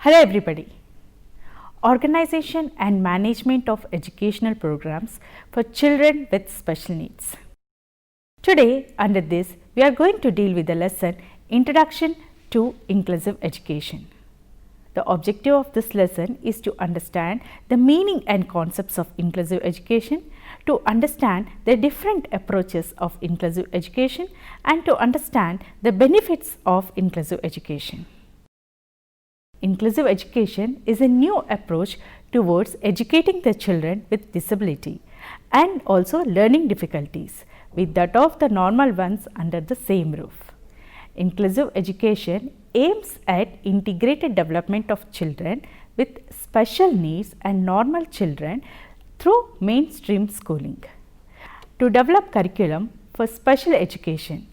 Hello everybody. Organization and management of educational programs for children with special needs. Today under this we are going to deal with the lesson Introduction to Inclusive Education. The objective of this lesson is to understand the meaning and concepts of inclusive education, to understand the different approaches of inclusive education and to understand the benefits of inclusive education. Inclusive education is a new approach towards educating the children with disability and also learning difficulties with that of the normal ones under the same roof. Inclusive education aims at integrated development of children with special needs and normal children through mainstream schooling. To develop curriculum for special education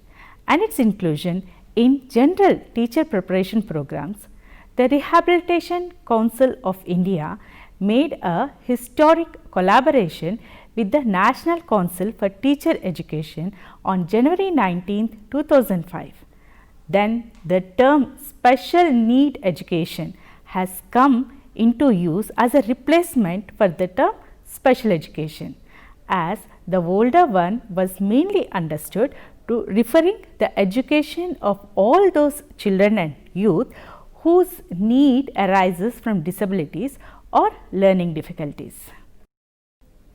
and its inclusion in general teacher preparation programs, the Rehabilitation Council of India made a historic collaboration with the National Council for Teacher Education on January 19, 2005. Then the term special need education has come into use as a replacement for the term special education, as the older one was mainly understood to referring the education of all those children and youth whose need arises from disabilities or learning difficulties.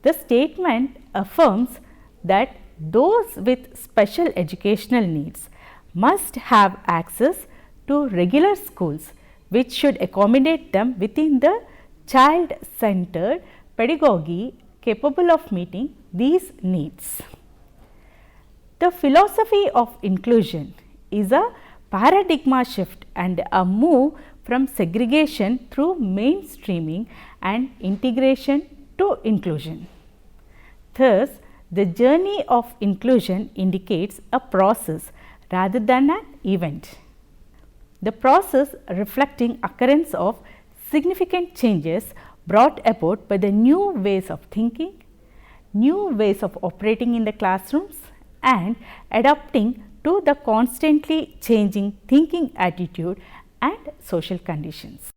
The statement affirms that those with special educational needs must have access to regular schools which should accommodate them within the child-centered pedagogy capable of meeting these needs. The philosophy of inclusion is a paradigm shift and a move from segregation through mainstreaming and integration to inclusion. Thus, the journey of inclusion indicates a process rather than an event. The process reflecting occurrence of significant changes brought about by the new ways of thinking, new ways of operating in the classrooms and adapting to the constantly changing thinking attitude and social conditions.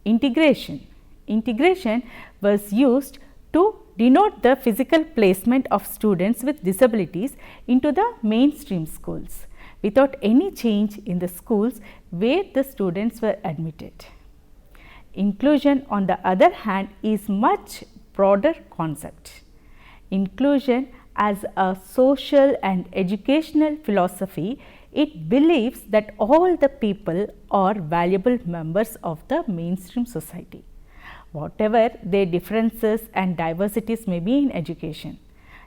Integration was used to denote the physical placement of students with disabilities into the mainstream schools without any change in the schools where the students were admitted. Inclusion, on the other hand, is much broader concept. Inclusion as a social and educational philosophy, it believes that all the people are valuable members of the mainstream society, whatever their differences and diversities may be in education.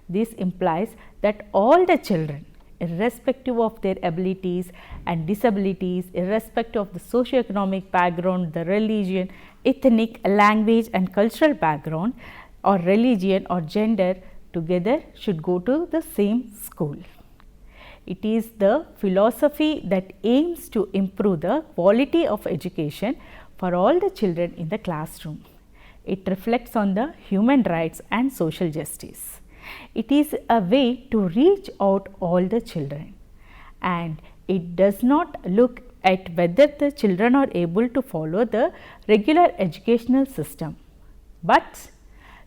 This implies that all the children, irrespective of their abilities and disabilities, irrespective of the socio-economic background, the religion, ethnic, language and cultural background or religion or gender, together should go to the same school. It is the philosophy that aims to improve the quality of education for all the children in the classroom. It reflects on the human rights and social justice. It is a way to reach out all the children, and it does not look at whether the children are able to follow the regular educational system, but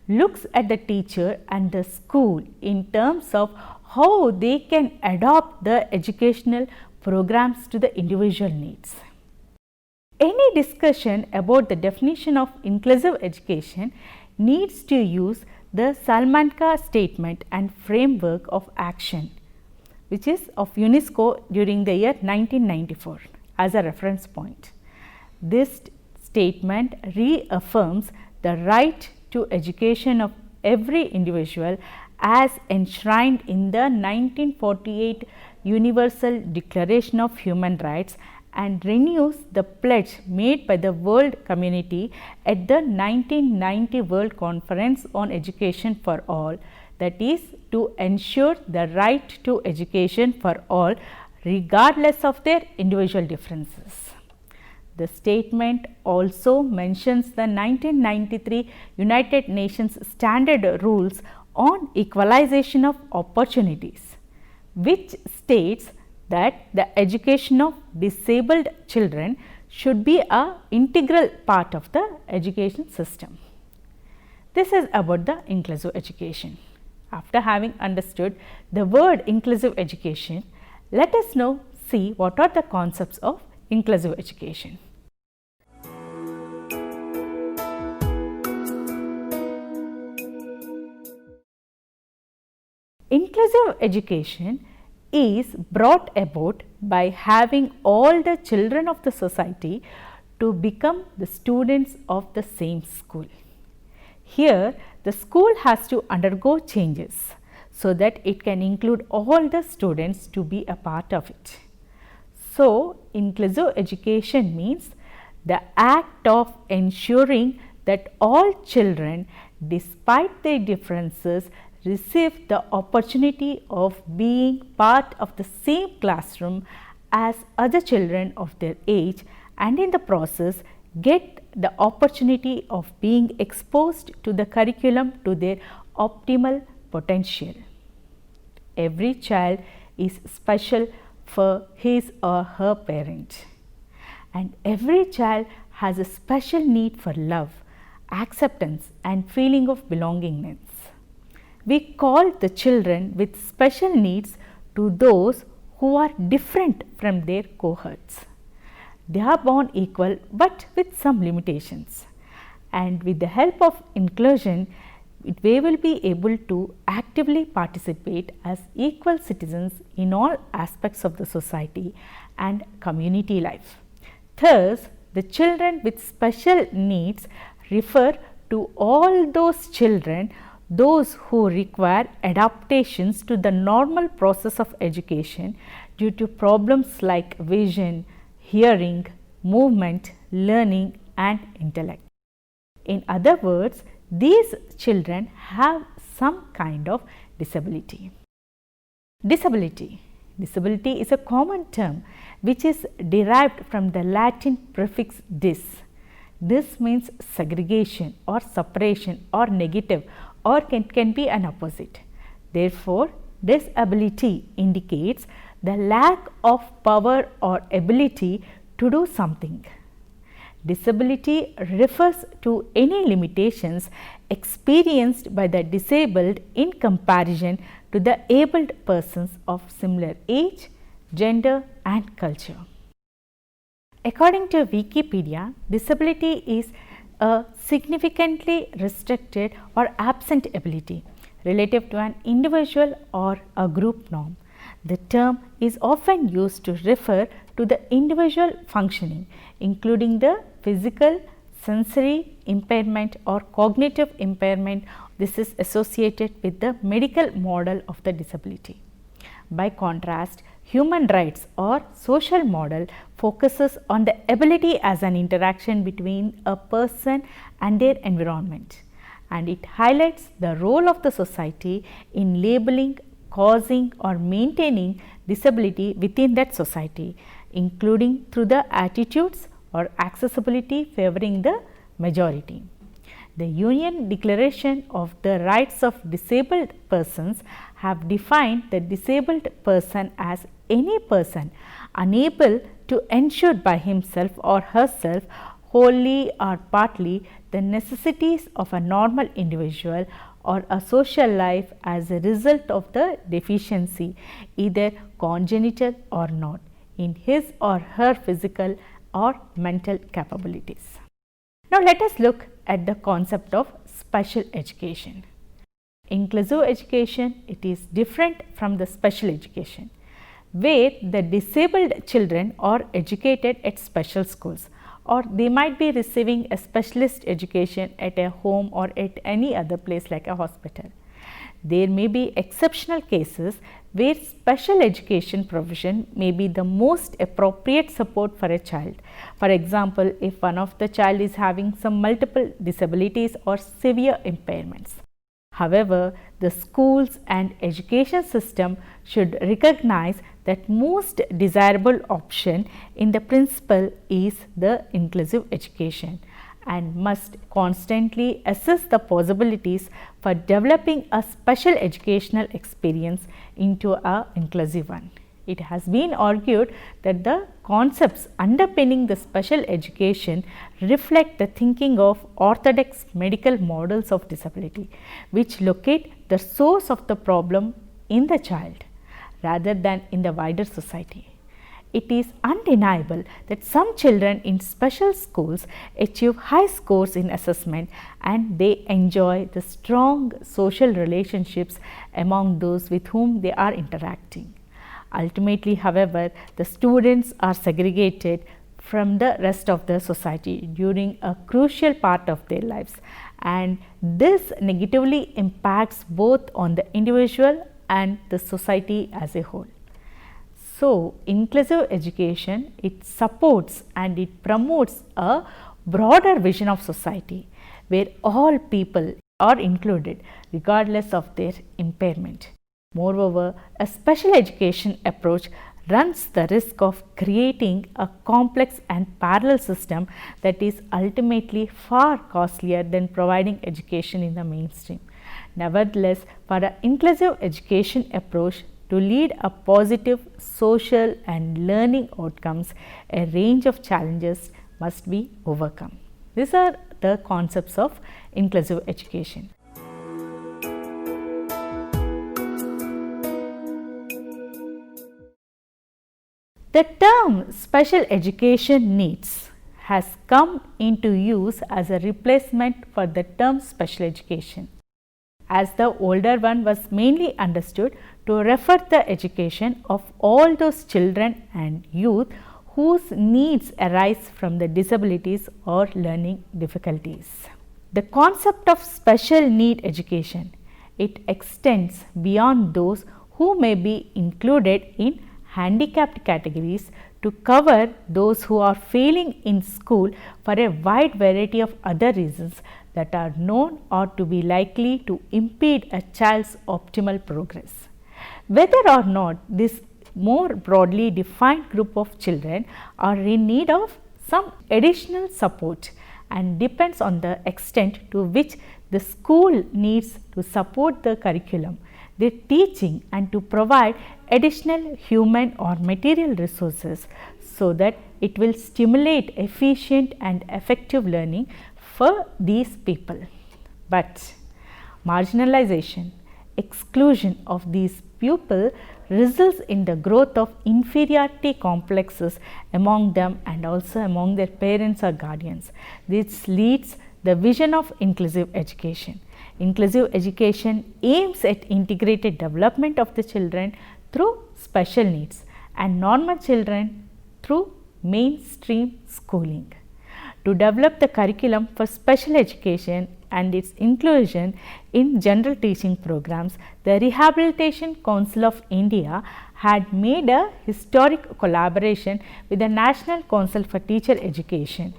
looks at the teacher and the school in terms of how they can adopt the educational programs to the individual needs. Any discussion about the definition of inclusive education needs to use the Salamanca Statement and Framework of Action, which is of UNESCO during the year 1994 as a reference point. This statement reaffirms the right to education of every individual as enshrined in the 1948 Universal Declaration of Human Rights and renews the pledge made by the world community at the 1990 World Conference on Education for All, that is, to ensure the right to education for all regardless of their individual differences. The statement also mentions the 1993 United Nations Standard Rules on Equalization of Opportunities, which states that the education of disabled children should be a integral part of the education system. This is about the inclusive education. After having understood the word inclusive education, let us now see what are the concepts of inclusive education. Inclusive education is brought about by having all the children of the society to become the students of the same school. Here, the school has to undergo changes so that it can include all the students to be a part of it. So, inclusive education means the act of ensuring that all children, despite their differences, receive the opportunity of being part of the same classroom as other children of their age, and in the process get the opportunity of being exposed to the curriculum to their optimal potential. Every child is special for his or her parent, and every child has a special need for love, acceptance and feeling of belongingness. We call the children with special needs to those who are different from their cohorts. They are born equal but with some limitations, and with the help of inclusion, they will be able to actively participate as equal citizens in all aspects of the society and community life. Thus, the children with special needs refer to all those children those who require adaptations to the normal process of education due to problems like vision, hearing, movement, learning and intellect. In other words, these children have some kind of disability. Disability is a common term which is derived from the Latin prefix dis. This means segregation or separation or negative, or can be an opposite. Therefore, disability indicates the lack of power or ability to do something. Disability refers to any limitations experienced by the disabled in comparison to the abled persons of similar age, gender and culture. According to Wikipedia, disability is a significantly restricted or absent ability relative to an individual or a group norm. The term is often used to refer to the individual functioning, including the physical, sensory impairment or cognitive impairment. This is associated with the medical model of the disability. By contrast, human rights or social model focuses on the ability as an interaction between a person and their environment, and it highlights the role of the society in labeling, causing or maintaining disability within that society, including through the attitudes or accessibility favoring the majority. The Union Declaration of the Rights of Disabled Persons have defined the disabled person as any person unable to ensure by himself or herself wholly or partly the necessities of a normal individual or a social life as a result of the deficiency, either congenital or not, in his or her physical or mental capabilities. Now, let us look at the concept of special education. Inclusive education, it is different from the special education, where the disabled children are educated at special schools, or they might be receiving a specialist education at a home or at any other place like a hospital. There may be exceptional cases where special education provision may be the most appropriate support for a child. For example, if one of the child is having some multiple disabilities or severe impairments. However, the schools and education system should recognize that most desirable option in the principle is the inclusive education, and must constantly assess the possibilities for developing a special educational experience into an inclusive one. It has been argued that the concepts underpinning the special education reflect the thinking of orthodox medical models of disability, which locate the source of the problem in the child rather than in the wider society. It is undeniable that some children in special schools achieve high scores in assessment and they enjoy the strong social relationships among those with whom they are interacting. Ultimately, however, the students are segregated from the rest of the society during a crucial part of their lives, and this negatively impacts both on the individual and the society as a whole. So, inclusive education, it supports and it promotes a broader vision of society where all people are included regardless of their impairment. Moreover, a special education approach runs the risk of creating a complex and parallel system that is ultimately far costlier than providing education in the mainstream. Nevertheless, for an inclusive education approach to lead a positive social and learning outcomes, a range of challenges must be overcome. These are the concepts of inclusive education. The term special education needs has come into use as a replacement for the term special education, as the older one was mainly understood to refer the education of all those children and youth whose needs arise from the disabilities or learning difficulties. The concept of special need education, it extends beyond those who may be included in handicapped categories to cover those who are failing in school for a wide variety of other reasons that are known or to be likely to impede a child's optimal progress. Whether or not this more broadly defined group of children are in need of some additional support and depends on the extent to which the school needs to support the curriculum, their teaching, and to provide additional human or material resources so that it will stimulate efficient and effective learning for these people. But marginalization, exclusion of these pupils results in the growth of inferiority complexes among them and also among their parents or guardians. This leads the vision of inclusive education. Inclusive education aims at integrated development of the children through special needs and normal children through mainstream schooling. To develop the curriculum for special education and its inclusion in general teaching programs, the Rehabilitation Council of India had made a historic collaboration with the National Council for Teacher Education,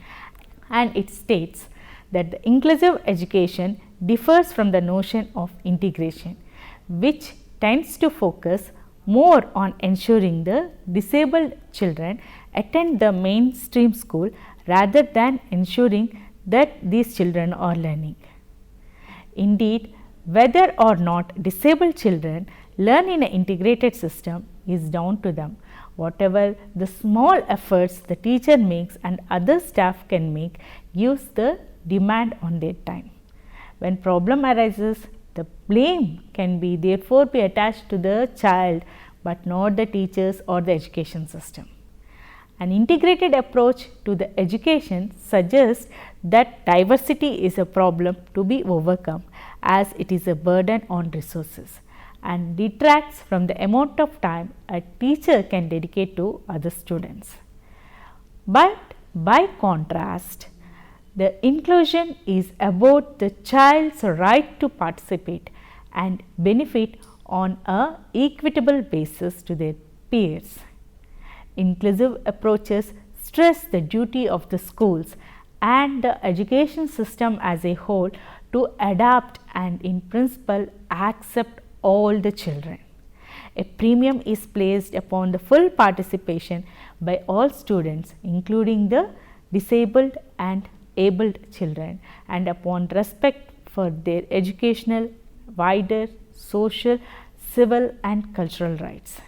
and it states that the inclusive education differs from the notion of integration, which tends to focus more on ensuring the disabled children attend the mainstream school rather than ensuring that these children are learning. Indeed, whether or not disabled children learn in an integrated system is down to them. Whatever the small efforts the teacher makes and other staff can make gives the demand on their time. When problem arises, the blame can be therefore be attached to the child, but not the teachers or the education system. An integrated approach to the education suggests that diversity is a problem to be overcome, as it is a burden on resources and detracts from the amount of time a teacher can dedicate to other students. But by contrast, the inclusion is about the child's right to participate and benefit on an equitable basis to their peers. Inclusive approaches stress the duty of the schools and the education system as a whole to adapt and in principle accept all the children. A premium is placed upon the full participation by all students, including the disabled and abled children, and upon respect for their educational, wider social, civil and cultural rights.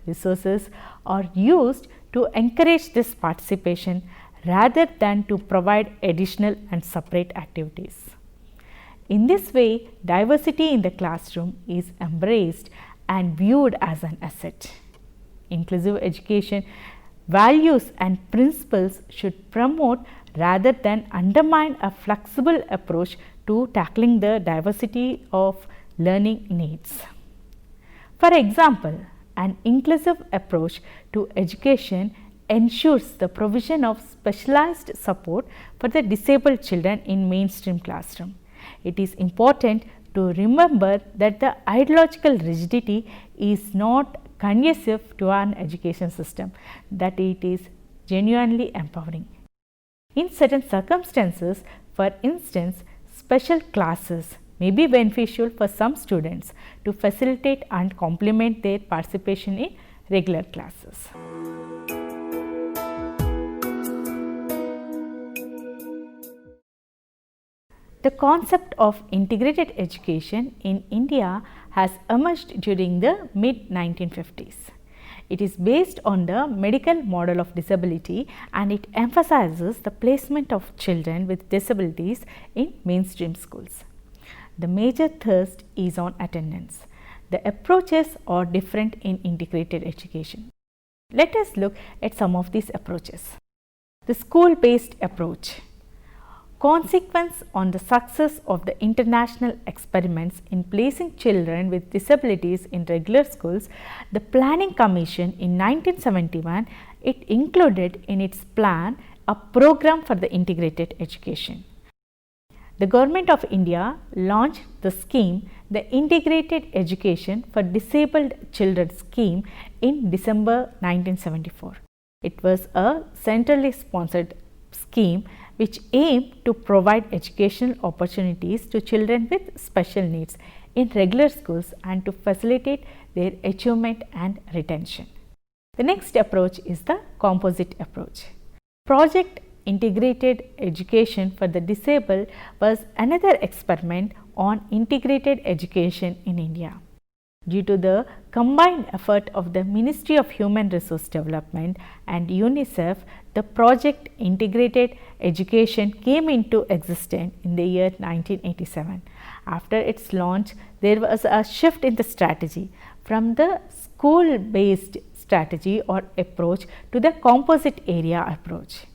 resources are used to encourage this participation rather than to provide additional and separate activities. In this way, diversity in the classroom is embraced and viewed as an asset. Inclusive education values and principles should promote rather than undermine a flexible approach to tackling the diversity of learning needs. For example, an inclusive approach to education ensures the provision of specialized support for the disabled children in mainstream classroom. It is important to remember that the ideological rigidity is not conducive to an education system, that it is genuinely empowering. In certain circumstances, for instance, special classes may be beneficial for some students to facilitate and complement their participation in regular classes. The concept of integrated education in India has emerged during the mid-1950s. It is based on the medical model of disability and it emphasizes the placement of children with disabilities in mainstream schools. The major thrust is on attendance. The approaches are different in integrated education. Let us look at some of these approaches. The school-based approach. Consequence on the success of the international experiments in placing children with disabilities in regular schools, the Planning Commission in 1971, it included in its plan a program for the integrated education. The Government of India launched the scheme, the Integrated Education for Disabled Children scheme in December 1974. It was a centrally sponsored scheme which aimed to provide educational opportunities to children with special needs in regular schools and to facilitate their achievement and retention. The next approach is the composite approach. Project Integrated Education for the Disabled was another experiment on integrated education in India. Due to the combined effort of the Ministry of Human Resource Development and UNICEF, the project Integrated Education came into existence in the year 1987. After its launch, there was a shift in the strategy from the school-based strategy or approach to the composite area approach.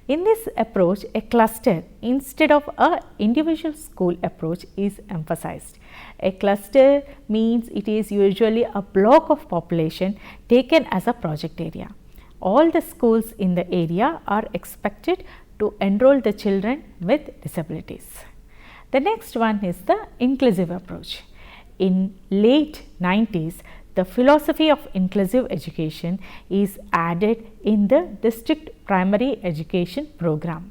In this approach, a cluster instead of an individual school approach is emphasized. A cluster means it is usually a block of population taken as a project area. All the schools in the area are expected to enroll the children with disabilities. The next one is the inclusive approach. In late 90s, the philosophy of inclusive education is added in the district primary education program.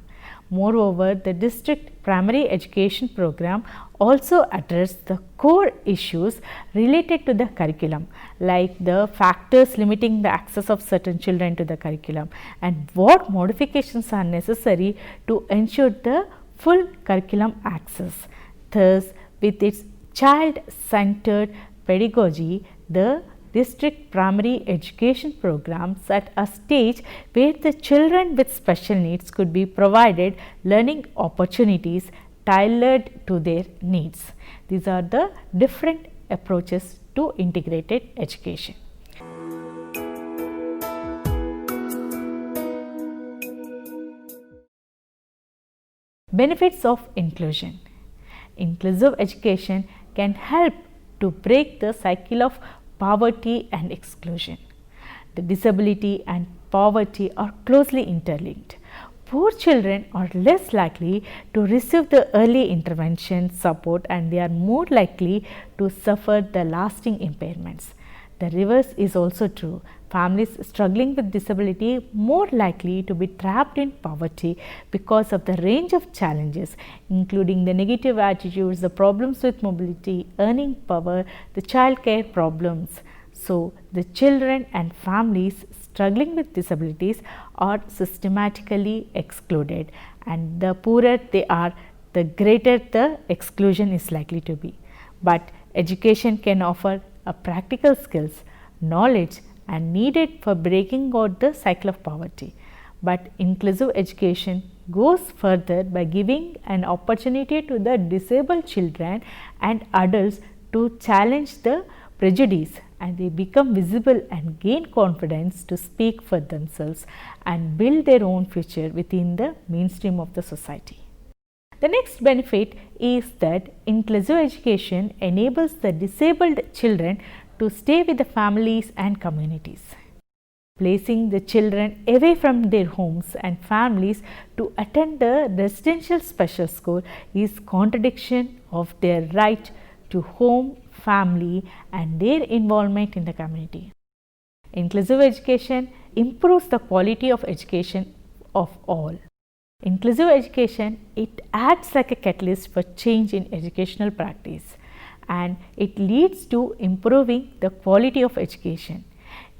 Moreover, the district primary education program also addressed the core issues related to the curriculum, like the factors limiting the access of certain children to the curriculum and what modifications are necessary to ensure the full curriculum access. Thus, with its child-centered pedagogy, the district primary education program set a stage where the children with special needs could be provided learning opportunities tailored to their needs. These are the different approaches to integrated education. Benefits of inclusion. Inclusive education can help to break the cycle of poverty and exclusion. The disability and poverty are closely interlinked. Poor children are less likely to receive the early intervention support and they are more likely to suffer the lasting impairments. The reverse is also true. Families struggling with disability more likely to be trapped in poverty because of the range of challenges, including the negative attitudes, the problems with mobility, earning power, the child care problems. So, the children and families struggling with disabilities are systematically excluded, and the poorer they are, the greater the exclusion is likely to be. But education can offer a practical skills, knowledge and needed for breaking out the cycle of poverty. But inclusive education goes further by giving an opportunity to the disabled children and adults to challenge the prejudice, and they become visible and gain confidence to speak for themselves and build their own future within the mainstream of the society. The next benefit is that inclusive education enables the disabled children to stay with the families and communities. Placing the children away from their homes and families to attend the residential special school is contradiction of their right to home, family and their involvement in the community. Inclusive education improves the quality of education of all. Inclusive education, it acts like a catalyst for change in educational practice, and it leads to improving the quality of education.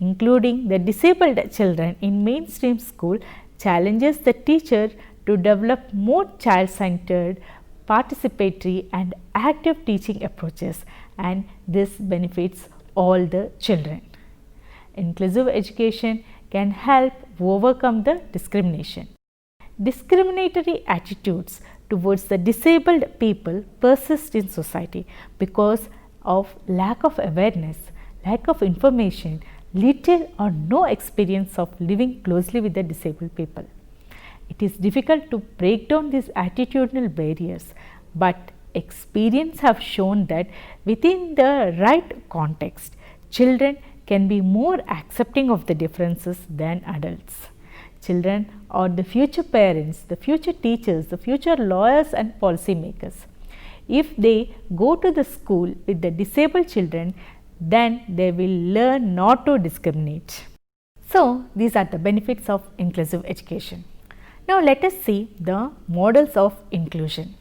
Including the disabled children in mainstream school challenges the teacher to develop more child-centered, participatory and active teaching approaches, and this benefits all the children. Inclusive education can help overcome the discrimination. Discriminatory attitudes towards the disabled people persist in society because of lack of awareness, lack of information, little or no experience of living closely with the disabled people. It is difficult to break down these attitudinal barriers, but experience have shown that within the right context, children can be more accepting of the differences than adults. Children are the future parents, the future teachers, the future lawyers and policy makers. If they go to the school with the disabled children, then they will learn not to discriminate. So, these are the benefits of inclusive education. Now, let us see the models of inclusion.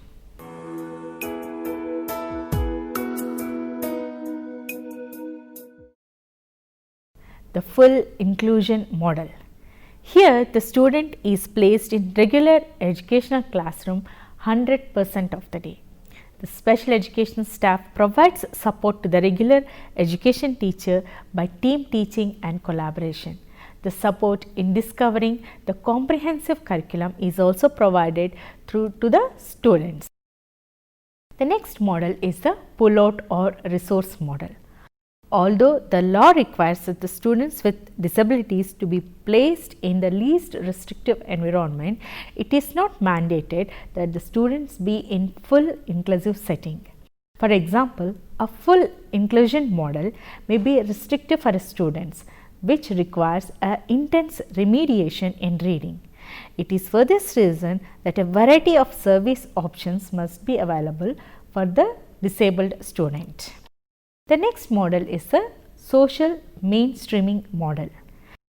The full inclusion model. Here, the student is placed in regular educational classroom 100% of the day. The special education staff provides support to the regular education teacher by team teaching and collaboration. The support in discovering the comprehensive curriculum is also provided to the students. The next model is the pull-out or resource model. Although the law requires that the students with disabilities to be placed in the least restrictive environment, it is not mandated that the students be in full inclusive setting. For example, a full inclusion model may be restrictive for students, which requires an intense remediation in reading. It is for this reason that a variety of service options must be available for the disabled student. The next model is the social mainstreaming model.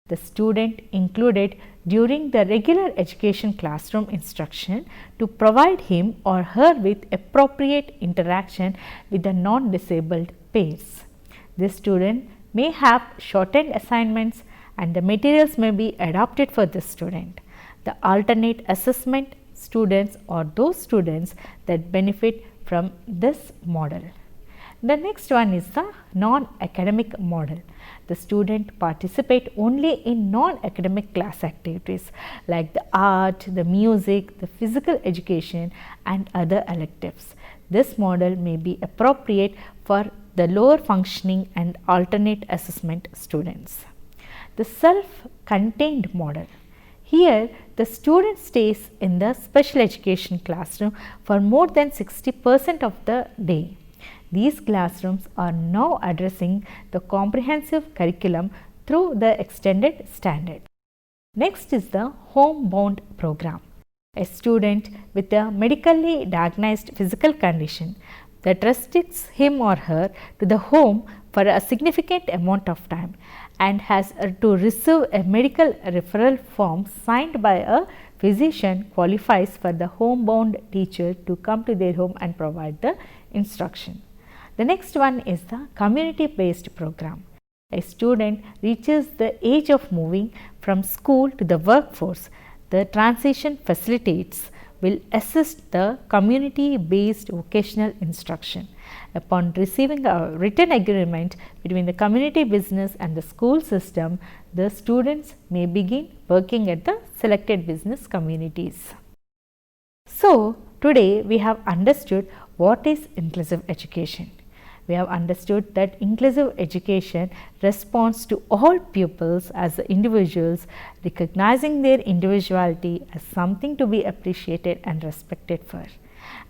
The student included during the regular education classroom instruction to provide him or her with appropriate interaction with the non-disabled peers. This student may have shortened assignments and the materials may be adapted for this student. The alternate assessment students are those students that benefit from this model. The next one is the non-academic model. The student participate only in non-academic class activities like the art, the music, the physical education and other electives. This model may be appropriate for the lower functioning and alternate assessment students. The self-contained model. Here, the student stays in the special education classroom for more than 60% of the day. These classrooms are now addressing the comprehensive curriculum through the extended standard. Next is the homebound program. A student with a medically diagnosed physical condition that restricts him or her to the home for a significant amount of time and has to receive a medical referral form signed by a physician qualifies for the homebound teacher to come to their home and provide the instruction. The next one is the community-based program. A student reaches the age of moving from school to the workforce. The transition facilitates will assist the community-based vocational instruction. Upon receiving a written agreement between the community business and the school system, the students may begin working at the selected business communities. So, today we have understood what is inclusive education. We have understood that inclusive education responds to all pupils as individuals, recognizing their individuality as something to be appreciated and respected for.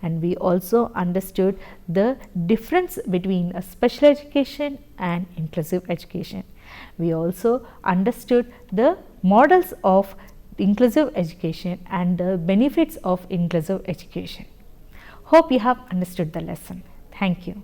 And we also understood the difference between a special education and inclusive education. We also understood the models of inclusive education and the benefits of inclusive education. Hope you have understood the lesson. Thank you.